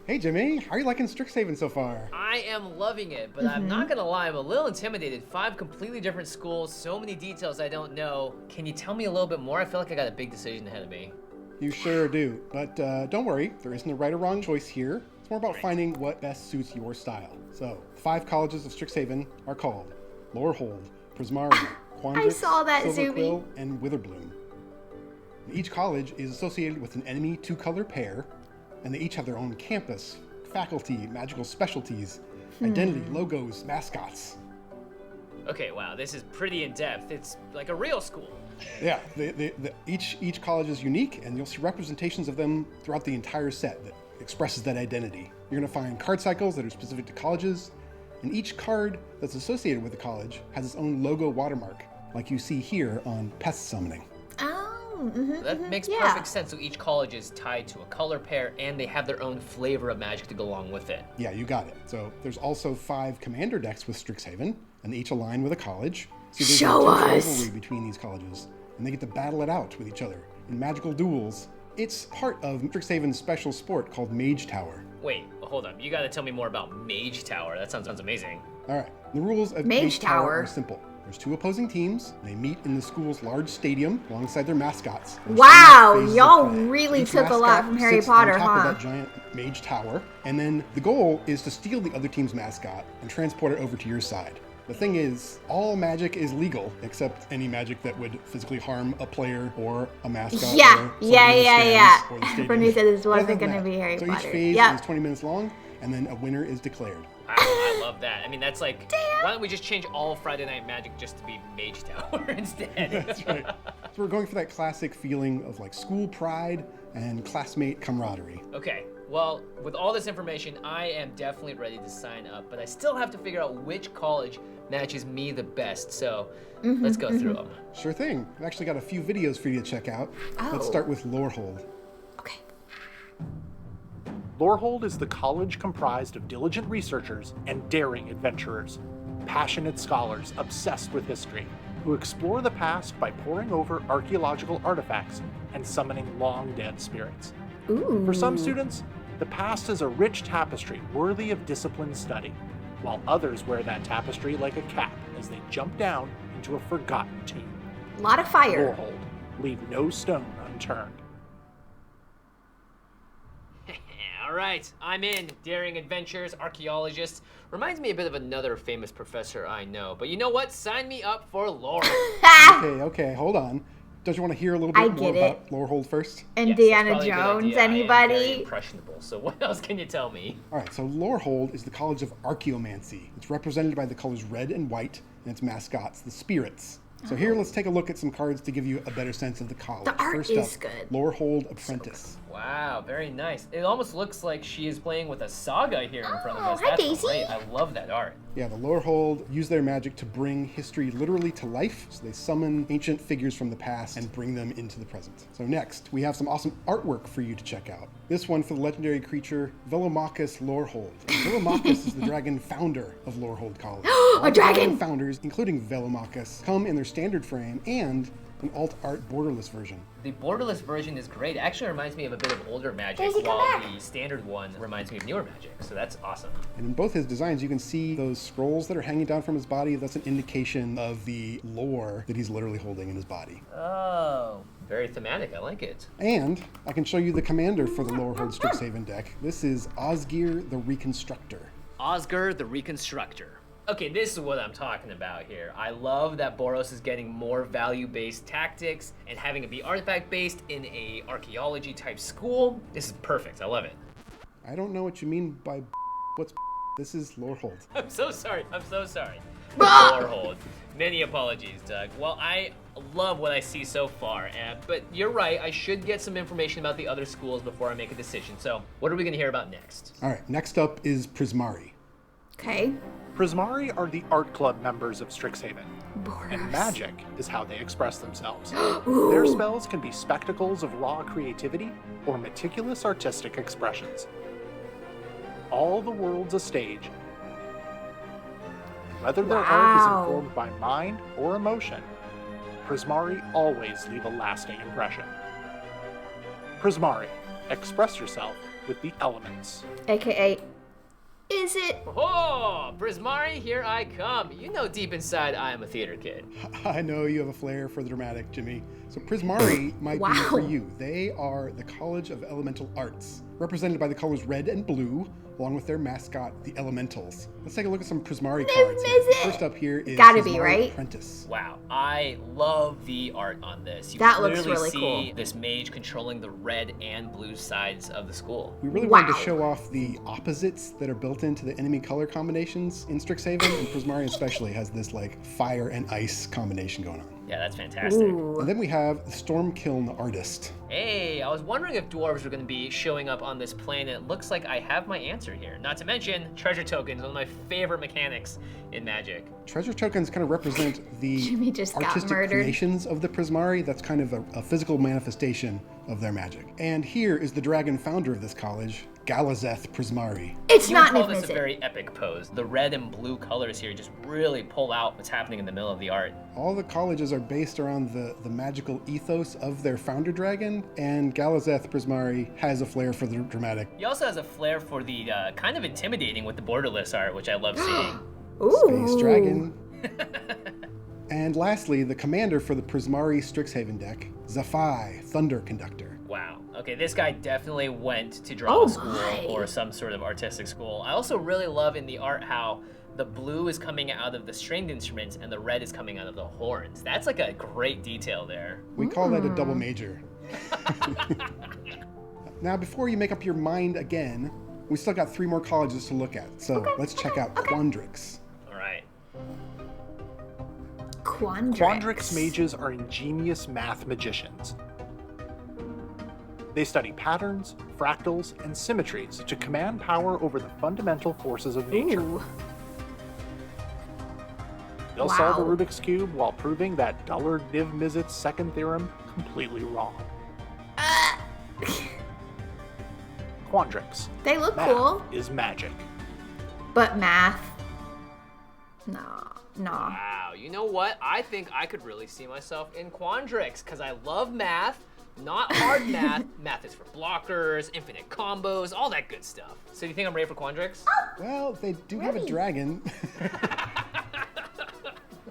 Hey, Jimmy. How are you liking Strixhaven so far? I am loving it, but I'm not gonna lie, I'm a little intimidated. 5 completely different schools, so many details I don't know. Can you tell me a little bit more? I feel like I got a big decision ahead of me. You sure do. But don't worry, there isn't a right or wrong choice here. It's more about finding what best suits your style. So, the 5 colleges of Strixhaven are called Lorehold, Prismari, Quandrix, I saw that, Silver Zoomy. Quill, and Weatherbloom. Each college is associated with an enemy 2-color pair, and they each have their own campus, faculty, magical specialties, identity, logos, mascots. Okay, wow, this is pretty in-depth. It's like a real school. Yeah, each college is unique, and you'll see representations of them throughout the entire set that expresses that identity. You're going to find card cycles that are specific to colleges, and each card that's associated with the college has its own logo watermark, like you see here on Pest Summoning. That makes perfect sense. So each college is tied to a color pair, and they have their own flavor of magic to go along with it. Yeah, you got it. So there's also 5 commander decks with Strixhaven, and they each align with a college. So there's Show a us! rivalry between these colleges, and they get to battle it out with each other in magical duels. It's part of Strixhaven's special sport called Mage Tower. Wait, hold up. You gotta tell me more about Mage Tower. That sounds amazing. All right, the rules of Mage Mage Tower Tower are simple. There's 2 opposing teams. They meet in the school's large stadium alongside their mascots. There's Wow, 2 phases of y'all play. really Each took a lot mascot from Harry sits Potter, on top huh? of that giant Mage Tower, and then the goal is to steal the other team's mascot and transport it over to your side. The thing is, all magic is legal, except any magic that would physically harm a player or a mascot. Yeah, or yeah. or the stadium. Bernie said this wasn't Other than gonna that, be Harry so Potter. each phase Yep. is 20 minutes long, and then a winner is declared. Wow, I love that. I mean, that's like, why don't we just change all Friday Night Magic just to be Mage Tower instead? That's right. So we're going for that classic feeling of like school pride and classmate camaraderie. Okay, well, with all this information, I am definitely ready to sign up, but I still have to figure out which college matches me the best, so let's go through them. Sure thing. I've actually got a few videos for you to check out. Let's start with Lorehold. Okay. Lorehold is the college comprised of diligent researchers and daring adventurers, passionate scholars obsessed with history, who explore the past by poring over archaeological artifacts and summoning long-dead spirits. Ooh. For some students, the past is a rich tapestry worthy of disciplined study, while others wear that tapestry like a cap as they jump down into a forgotten tomb. A lot of fire. Lorehold, leave no stone unturned. All right, I'm in. Daring adventures, archaeologists. Reminds me a bit of another famous professor I know. But you know what? Sign me up for Laurel. Okay, hold on. Don't you want to hear a little bit more about Lorehold first? Indiana Yes, that's probably a good Jones, idea. I am anybody? very impressionable. So what else can you tell me? All right, so Lorehold is the College of Archaeomancy. It's represented by the colors red and white, and its mascots, the spirits. So here, let's take a look at some cards to give you a better sense of the college. The art First is up, good. Lorehold Apprentice. Wow, very nice. It almost looks like she is playing with a saga here in front of us. hi, That's Daisy. great. I love that art. Yeah, the Lorehold use their magic to bring history literally to life. So they summon ancient figures from the past and bring them into the present. So next, we have some awesome artwork for you to check out. This one for the legendary creature, Velomachus Lorehold. Velomachus is the dragon founder of Lorehold College. All the dragon! founders, including Velomachus, come in their standard frame and an alt-art borderless version. The borderless version is great. It actually reminds me of a bit of older magic, Daisy, come while back. the standard one reminds me of newer magic. So that's awesome. And in both his designs, you can see those scrolls that are hanging down from his body. That's an indication of the lore that he's literally holding in his body. Oh, very thematic. I like it. And I can show you the commander for the Lorehold Strixhaven deck. This is Osgir the Reconstructor. Osgur the Reconstructor. Okay, this is what I'm talking about here. I love that Boros is getting more value-based tactics and having it be artifact-based in a archaeology-type school. This is perfect. I love it. I don't know what you mean by what's this is Lorehold. I'm so sorry. Lorehold. Many apologies, Doug. Well, I love what I see so far, but you're right. I should get some information about the other schools before I make a decision. So, what are we going to hear about next? All right, next up is Prismari. Okay. Prismari are the art club members of Strixhaven, Boros. and magic is how they express themselves. Their spells can be spectacles of raw creativity or meticulous artistic expressions. All the world's a stage, Whether their art is informed by mind or emotion, Prismari always leave a lasting impression. Prismari, express yourself with the elements. AKA, is it? Oh, Prismari, here I come. You know deep inside I am a theater kid. I know you have a flair for the dramatic, Jimmy. So Prismari might be for you. They are the College of Elemental Arts, represented by the colors red and blue, along with their mascot, the Elementals. Let's take a look at some Prismari cards here. First up here is Gotta be, Prismari right? Apprentice. Wow, I love the art on this. You That looks clearly really see cool. this mage controlling the red and blue sides of the school. We really wanted to show off the opposites that are built into the enemy color combinations in Strixhaven, and Prismari especially has this like fire and ice combination going on. Yeah, that's fantastic. Ooh. And then we have the Stormkiln Artist. Hey, I was wondering if dwarves were going to be showing up on this plane, and it looks like I have my answer here. Not to mention treasure tokens, one of my favorite mechanics in Magic. Treasure tokens kind of represent the Jimmy just got artistic murdered. creations of the Prismari. That's kind of a physical manifestation of their magic. And here is the dragon founder of this college, Galazeth Prismari. It's You not would call this a Niv-Mizzet. very epic pose. The red and blue colors here just really pull out what's happening in the middle of the art. All the colleges are based around the magical ethos of their founder dragon, and Galazeth Prismari has a flair for the dramatic. He also has a flair for the kind of intimidating with the borderless art, which I love seeing. Ooh. Space dragon. And lastly, the commander for the Prismari Strixhaven deck, Zaphai, Thunder Conductor. Wow. Okay, this guy definitely went to drama school my. or some sort of artistic school. I also really love in the art how the blue is coming out of the stringed instruments and the red is coming out of the horns. That's like a great detail there. We call that a double major. Now, before you make up your mind again, we still got 3 more colleges to look at. So let's check out Quandrix. All right. Quandrix mages are ingenious math magicians. They study patterns, fractals, and symmetries to command power over the fundamental forces of nature. Ooh. They'll Wow. solve a Rubik's Cube while proving that Dullard Niv-Mizzet's second theorem completely wrong. Quandrix. They look Math cool, is magic. but math? Nah. Wow. You know what? I think I could really see myself in Quandrix because I love math. Not hard math. Math is for blockers, infinite combos, all that good stuff. So do you think I'm ready for Quandrix? Well, they do have a dragon.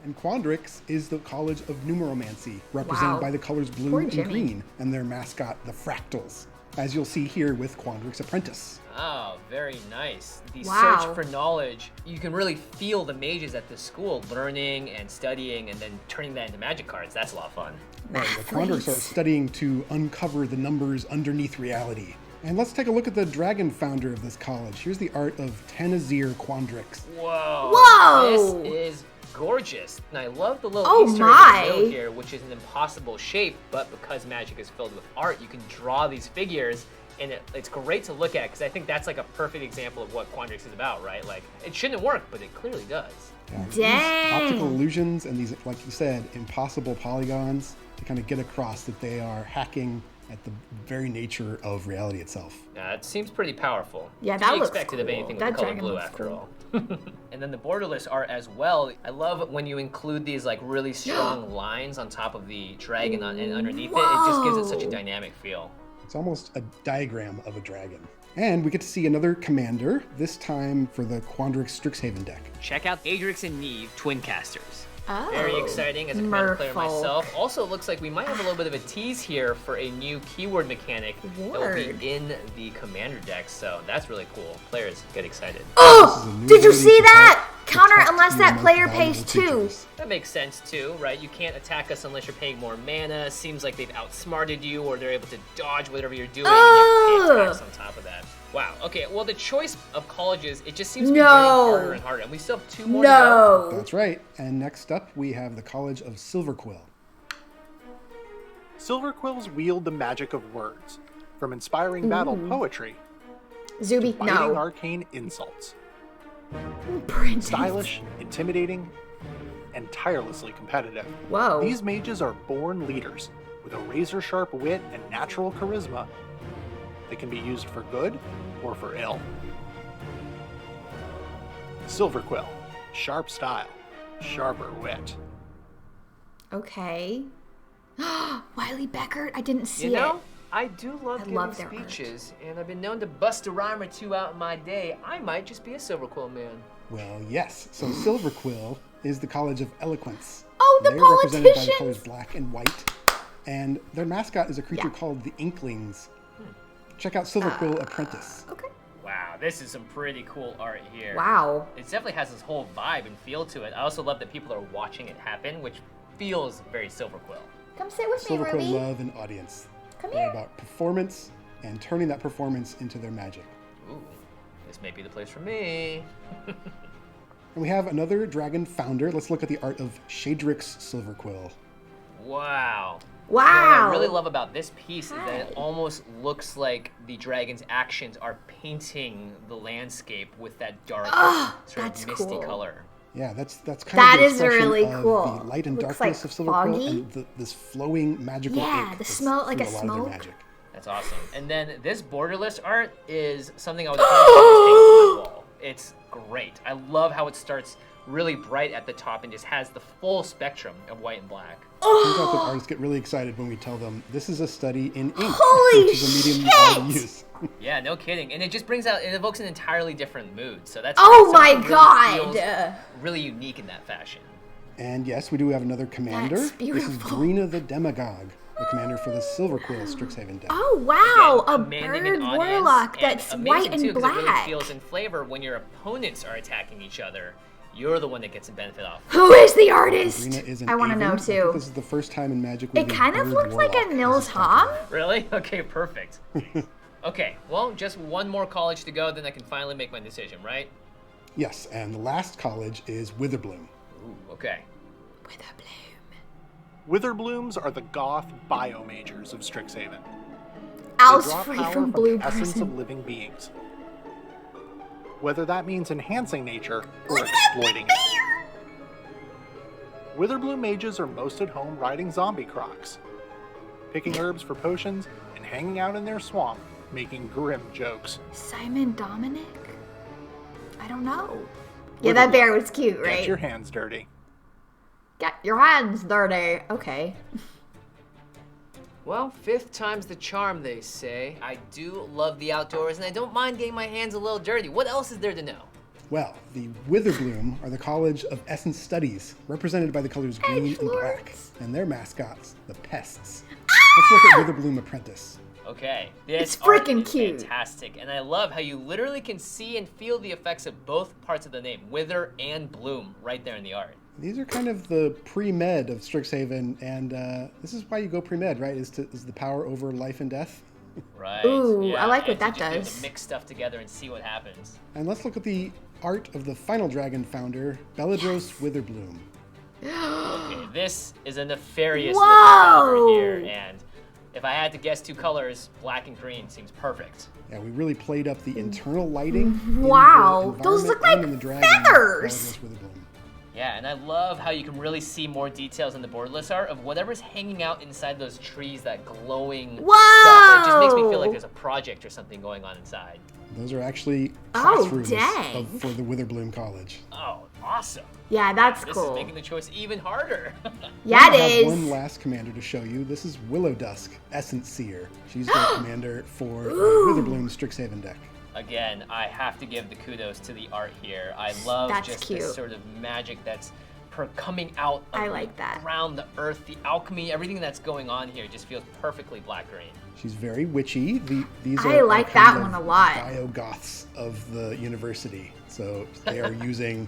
And Quandrix is the College of Numeromancy, represented Wow. by the colors blue Poor and Jimmy. green, and their mascot, the Fractals, as you'll see here with Quandrix Apprentice. Oh, very nice. The Wow. search for knowledge, you can really feel the mages at this school learning and studying and then turning that into magic cards. That's a lot of fun. Right, the Quandrix are studying to uncover the numbers underneath reality. And let's take a look at the dragon founder of this college. Here's the art of Tanazir Quandrix. Whoa. Whoa. This is gorgeous. And I love the little Oh Easter egg in my. the middle here, which is an impossible shape, but because magic is filled with art, you can draw these figures, and it's great to look at because I think that's like a perfect example of what Quandrix is about, right? Like, it shouldn't work, but it clearly does. Yeah, these Dang. optical illusions and these, like you said, impossible polygons to kind of get across that they are hacking at the very nature of reality itself. It seems pretty powerful. Yeah, To that be looks expected of cool. anything with That the color dragon blue, looks after cool. all. And then the borderless art as well. I love when you include these like really strong lines on top of the dragon and underneath it. It just gives it such a Whoa. dynamic feel. It's almost a diagram of a dragon. And we get to see another commander, this time for the Quandrix Strixhaven deck. Check out Adrix and Neve, twin casters. Oh. Very exciting as a commander player Merfolk. myself. Also, it looks like we might have a little bit of a tease here for a new keyword mechanic that will Word. be in the commander deck. So that's really cool. Players get excited. Oh! This is a new Did you ability see to that? help Counter protect unless your that most player valuable pays 2. creatures. That makes sense too, right? You can't attack us unless you're paying more mana. Seems like they've outsmarted you, or they're able to dodge whatever you're doing. And you have to pay attacks on top of that. Wow. Okay. Well, the choice of colleges, it just seems to be getting harder and harder, and we still have 2 more to go. No. That's right. And next up, we have the College of Silverquill. Silverquills wield the magic of words, from inspiring battle poetry Zuby, biting no. arcane insults. Prince. Stylish, intimidating, and tirelessly competitive. Whoa. These mages are born leaders with a razor-sharp wit and natural charisma that can be used for good or for ill. Silverquill, Sharp style, sharper wit. Okay. Wiley Beckert? I didn't see You know, it. I do love giving love their speeches, and I've been known to bust a rhyme or two out in my day. I might just be a Silver Quill man. Well, yes. So Silver Quill is the College of Eloquence. Oh, the They're represented by the politicians! colors black and white. And their mascot is a creature called the Inklings. Check out Silver Quill Apprentice. Okay. Wow, this is some pretty cool art here. Wow. It definitely has this whole vibe and feel to it. I also love that people are watching it happen, which feels very Silver Quill. Come sit with Silver me, Quill Ruby. love an audience. Come They're here. about performance and turning that performance into their magic. Ooh, this may be the place for me. And we have another dragon founder. Let's look at the art of Shadrick's Silver Quill. Wow. Wow. What I really love about this piece is that Hi. it almost looks like the dragon's actions are painting the landscape with that dark, sort that's of misty cool. color. Yeah, that's kind That of the is expression really of cool. the light and Looks darkness like of Silver Quill foggy. and this flowing magical Yeah, ink the that's smoke, like through a lot of their smoke. magic. That's awesome. And then this borderless art is something I would definitely take to my wall. It's great. I love how it starts really bright at the top and just has the full spectrum of white and black. Turns out that artists get really excited when we tell them this is a study in ink, Holy which is a medium we all shit! use. Yeah, no kidding. And it just it evokes an entirely different mood. So that's Oh something my really God. feels really unique in that fashion. And yes, we do have another commander. That's This is beautiful. Brina the Demagogue, the commander for the Silver Quill Strixhaven deck. Oh, wow. Again, A commanding bird an audience, warlock and that's amazing white too, and 'cause it really black. feels in flavor when your opponents are attacking each other. You're the one that gets the benefit off. Who is the artist? Brina is an I want to Aven. know I think too. this is the first time in Magic we've It kind of bird looks like warlock a as Nils character. Hom. Really? Okay, perfect. Okay, well, just one more college to go, then I can finally make my decision, right? Yes, and the last college is Weatherbloom. Ooh, okay. Witherblooms are the goth biomagers of Strixhaven. Owl's They draw free power from blue the essence person. of living beings. Whether that means enhancing nature or exploiting it. Witherbloom mages are most at home riding zombie crocs, picking herbs for potions, and hanging out in their swamp, making grim jokes. Simon Dominic? I don't know. Yeah, that bear was cute, Get right? your hands dirty. Get your hands dirty. Okay. Well, fifth time's the charm, they say. I do love the outdoors, and I don't mind getting my hands a little dirty. What else is there to know? Well, the Witherbloom are the College of Essence Studies, represented by the colors green and black, Florence. and their mascots, the pests. Let's look at Witherbloom Apprentice. Okay, this It's freaking art is cute. fantastic, and I love how you literally can see and feel the effects of both parts of the name, wither and bloom, right there in the art. These are kind of the pre-med of Strixhaven, and this is why you go pre-med, right? Is the power over life and death. Right. Ooh, I like and what that to just be able does. to mix stuff together and see what happens. And let's look at the art of the final dragon founder, Beladros Witherbloom. Okay, this is a nefarious Whoa! looking over here, and if I had to guess two colors, black and green seems perfect. Yeah, we really played up the internal lighting. in the Wow, those look environment and like in the dragon, feathers. Beladros Witherbloom. Yeah, and I love how you can really see more details in the borderless art of whatever's hanging out inside those trees, that glowing stuff. It just makes me feel like Whoa! there's a project or something going on inside. Those are actually Oh, classrooms dang. for the Witherbloom College. Oh, awesome. Yeah, that's This cool. is making the choice even harder. Yeah, We it have is. one last commander to show you. This is Willow Dusk, Essence Seer. She's the commander for the Witherbloom Strixhaven deck. Again, I have to give the kudos to the art here. I love That's just cute. this sort of magic that's coming out of I like that. around the earth, the alchemy, everything that's going on here just feels perfectly black-green. She's very witchy. These I are like kind that of one a lot. Biogoths of the university. So they are using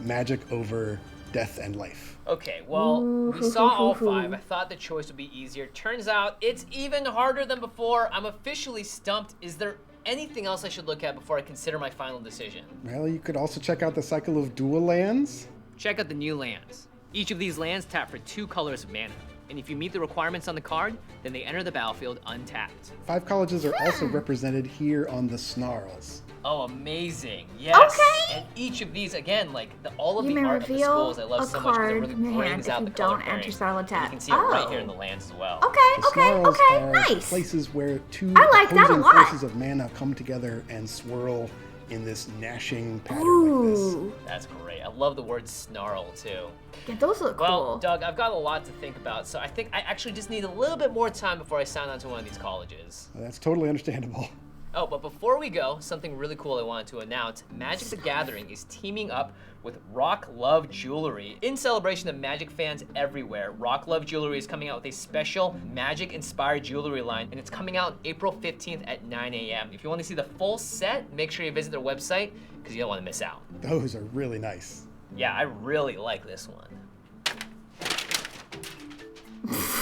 magic over death and life. Okay, well, we saw all five. I thought the choice would be easier. Turns out it's even harder than before. I'm officially stumped. Is there anything else I should look at before I consider my final decision? Well, you could also check out the cycle of dual lands. Check out the new lands. Each of these lands tap for 2 colors of mana. And if you meet the requirements on the card, then they enter the battlefield untapped. 5 colleges are also represented here on the Snarls. Oh, amazing. Yes. Okay. And each of these, again, like all of You the may art of the reveal schools, I love a so much because it card really from your hand brings if out you the color don't enter pairing. style And attack. you can see it right here Oh. in the lands as well. Okay, The okay, Snarls okay, are nice. places where 2 I like that a opposing lot. forces of mana come together and swirl in this gnashing pattern like this. Ooh. That's great. I love the word snarl too. Yeah, those look Well, cool. Doug, I've got a lot to think about, so I think I actually just need a little bit more time before I sign on to one of these colleges. That's totally understandable. Oh, but before we go, something really cool I wanted to announce. Magic the Gathering is teaming up with Rock Love Jewelry. In celebration of Magic fans everywhere, Rock Love Jewelry is coming out with a special Magic-inspired jewelry line, and it's coming out April 15th at 9 a.m. If you want to see the full set, make sure you visit their website, because you don't want to miss out. Those are really nice. Yeah, I really like this one.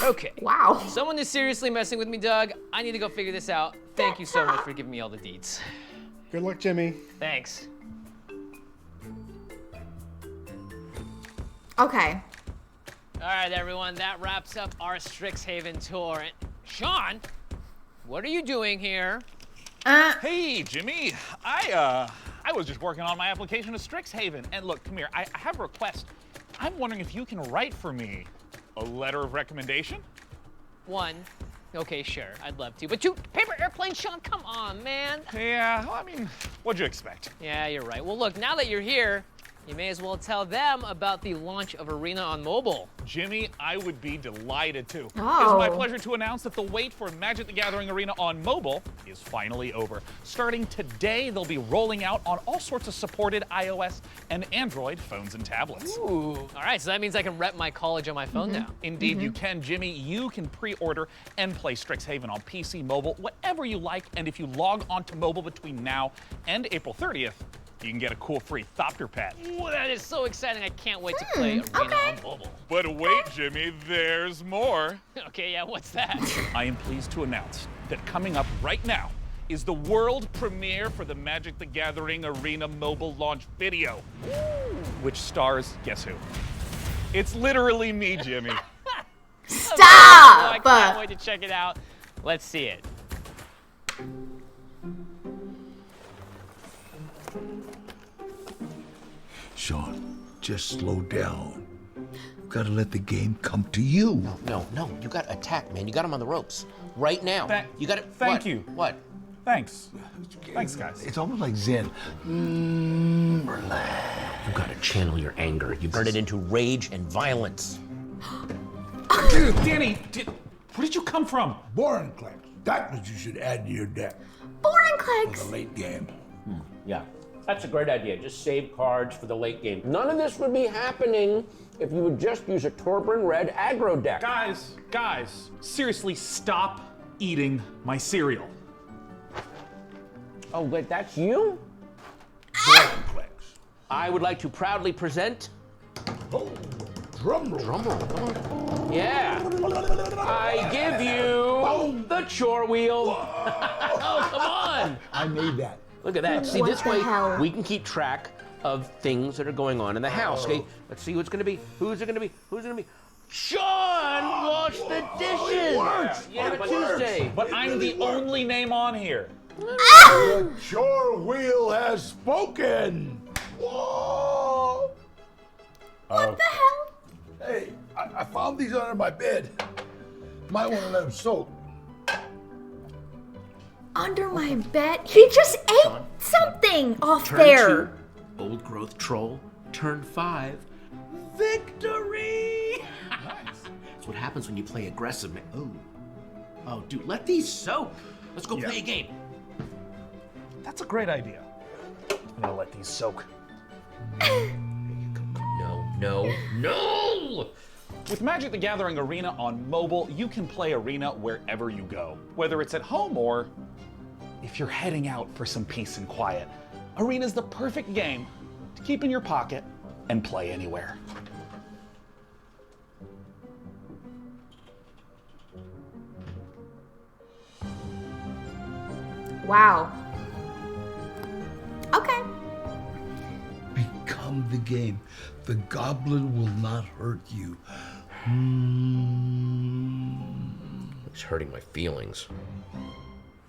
Okay. Wow. Someone is seriously messing with me, Doug. I need to go figure this out. Thank you so much for giving me all the deets. Good luck, Jimmy. Thanks. Okay. All right, everyone, that wraps up our Strixhaven tour. And Sean, what are you doing here? Hey, Jimmy. I was just working on my application to Strixhaven. And look, come here. I have a request. I'm wondering if you can write for me a letter of recommendation? One. Okay, sure, I'd love to. But two, paper airplane, Sean, come on, man. Yeah, well, I mean, what'd you expect? Yeah, you're right. Well, look, now that you're here, you may as well tell them about the launch of Arena on mobile. Jimmy, I would be delighted to. Oh. It's my pleasure to announce that the wait for Magic the Gathering Arena on mobile is finally over. Starting today, they'll be rolling out on all sorts of supported iOS and Android phones and tablets. Ooh. All right, so that means I can rep my college on my phone now. Indeed, you can, Jimmy. You can pre-order and play Strixhaven on PC, mobile, whatever you like. And if you log onto mobile between now and April 30th, you can get a cool free Thopter pet. Ooh, that is so exciting. I can't wait to play Arena on mobile. But wait, Jimmy, there's more. Okay, yeah, what's that? I am pleased to announce that coming up right now is the world premiere for the Magic the Gathering Arena mobile launch video, which stars, guess who? It's literally me, Jimmy. Stop! I can't wait to check it out. Let's see it. Sean, just slow down. You've got to let the game come to you. No, you got to attack, man. You got him on the ropes. Right now. You got to. Thank you. What? Thanks. Thanks, guys. It's almost like Zen. Relax. You got to channel your anger. You turn it into rage and violence. Danny, where did you come from? Boring Clank. That's what you should add to your deck Boring for clicks. the late game. Yeah, that's a great idea. Just save cards for the late game. None of this would be happening if you would just use a Torbrun Red aggro deck. Guys, seriously, stop eating my cereal. Oh, wait, that's you? Boring Clanks. I would like to proudly present. Oh, drum roll. Drum roll. Come on. Yeah. I give you the chore wheel. Oh, come on. I made that. Look at that. See, What this the way hell? we can keep track of things that are going on in the house. Okay, let's see who it's gonna be. Who's it gonna be? Who's it gonna be? Sean washed the dishes. Yeah, but Tuesday. But I'm the only name on here. The chore wheel has spoken. Whoa. What the hell? Hey, I found these under my bed. Might want to let them soak. Under my bed? He just ate something off there. 2, old growth troll. Turn 5, victory. Nice. That's what happens when you play aggressive, man. Oh, dude, let these soak. Let's go play a game. That's a great idea. I'm gonna let these soak. No. With Magic the Gathering Arena on mobile, you can play Arena wherever you go, whether it's at home or if you're heading out for some peace and quiet. Arena's the perfect game to keep in your pocket and play anywhere. Wow. Okay. Become the game. The goblin will not hurt you. It's hurting my feelings.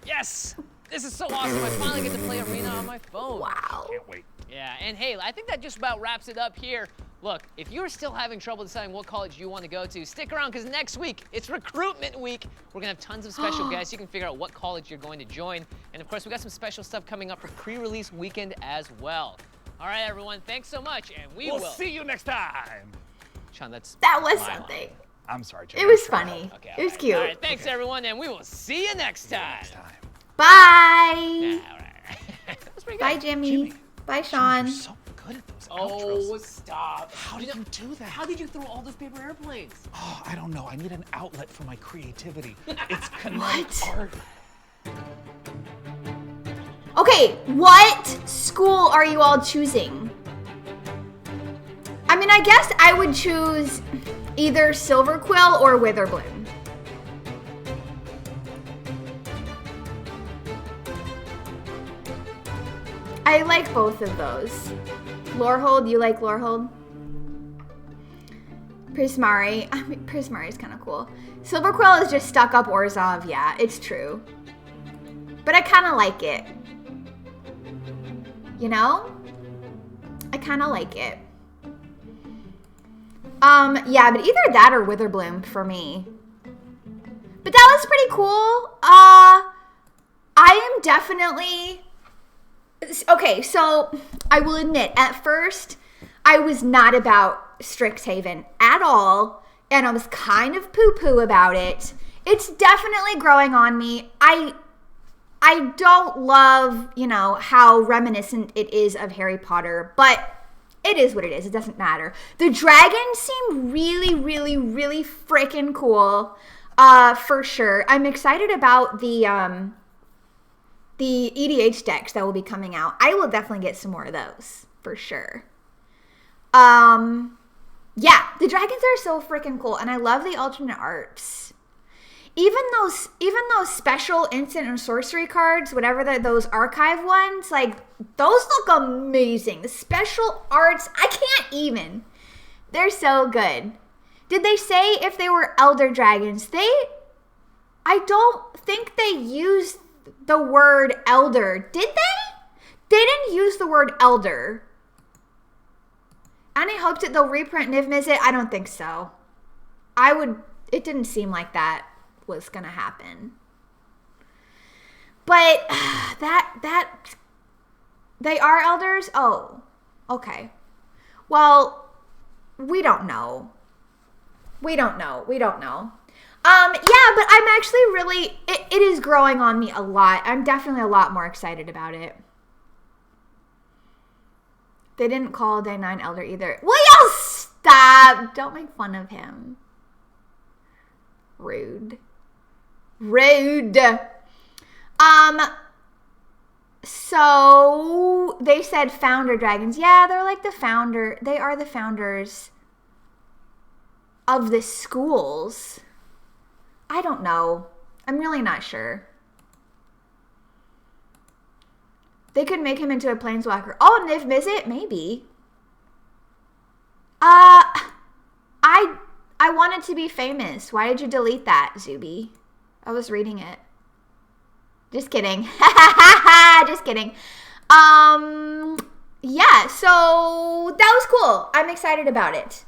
Yes! This is so awesome. I finally get to play Arena on my phone. Wow. Can't wait. Yeah, and hey, I think that just about wraps it up here. Look, if you're still having trouble deciding what college you want to go to, stick around because next week, it's recruitment week. We're going to have tons of special guests. You can figure out what college you're going to join. And of course, we got some special stuff coming up for pre-release weekend as well. All right, everyone. Thanks so much, and we We'll will see you next time. Sean, that was my something. line. I'm sorry, Joe. It was funny. Okay, it was cute. All right, thanks, everyone, and we will see you next time. Bye. All right. That's pretty good. Bye, Jimmy. Bye, Sean. You're so good at those Oh, outros. stop. How did you do that? How did you throw all those paper airplanes? Oh, I don't know. I need an outlet for my creativity. It's kinetic art. Okay, what school are you all choosing? I mean, I guess I would choose either Silver Quill or Weatherbloom. I like both of those. Lorehold, you like Lorehold? Prismari. I mean, Prismari is kind of cool. Silver Quill is just stuck up Orzhov. Yeah, it's true. But I kind of like it. You know? I kind of like it. Yeah, but either that or Weatherbloom for me. But that was pretty cool. I am definitely... Okay, so I will admit, at first, I was not about Strixhaven at all, and I was kind of poo-poo about it. It's definitely growing on me. I don't love, you know, how reminiscent it is of Harry Potter, but it is what it is. It doesn't matter. The dragons seem really, really, really freaking cool, for sure. I'm excited about the EDH decks that will be coming out. I will definitely get some more of those, for sure. Yeah, the dragons are so freaking cool, and I love the alternate arts. Even those special instant and sorcery cards, whatever those archive ones, like, those look amazing. The special arts, I can't even. They're so good. Did they say if they were elder dragons? I don't think they used the word elder. Did they? They didn't use the word elder. Any hopes that they'll reprint Niv Mizzet? I don't think so. It didn't seem like that was gonna happen. But they are elders? Oh, okay. Well, we don't know. Yeah, but I'm actually really, it is growing on me a lot. I'm definitely a lot more excited about it. They didn't call Day 9 Elder either. Will y'all stop? Don't make fun of him. Rude. So they said founder dragons. Yeah, they're like the founder. They are the founders of the schools. I don't know. I'm really not sure. They could make him into a planeswalker. Oh, Niv Mizzet? Maybe. I wanted to be famous. Why did you delete that, Zuby? I was reading it. Just kidding. Just kidding. Yeah, so that was cool. I'm excited about it.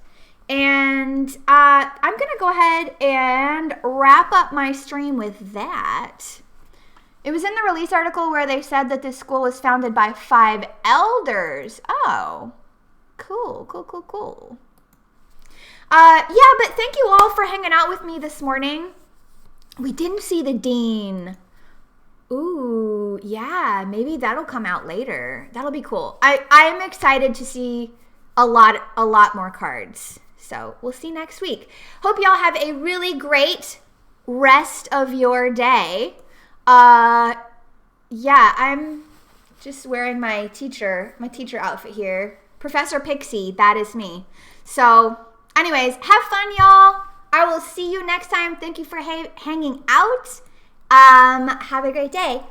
And I'm going to go ahead and wrap up my stream with that. It was in the release article where they said that this school was founded by 5 elders. Oh, cool. Yeah, but thank you all for hanging out with me this morning. We didn't see the Dean. Ooh, yeah, maybe that'll come out later. That'll be cool. I am excited to see a lot more cards. So we'll see next week. Hope y'all have a really great rest of your day. Yeah, I'm just wearing my teacher outfit here. Professor Pixie, that is me. So anyways, have fun, y'all. I will see you next time. Thank you for hanging out. Have a great day.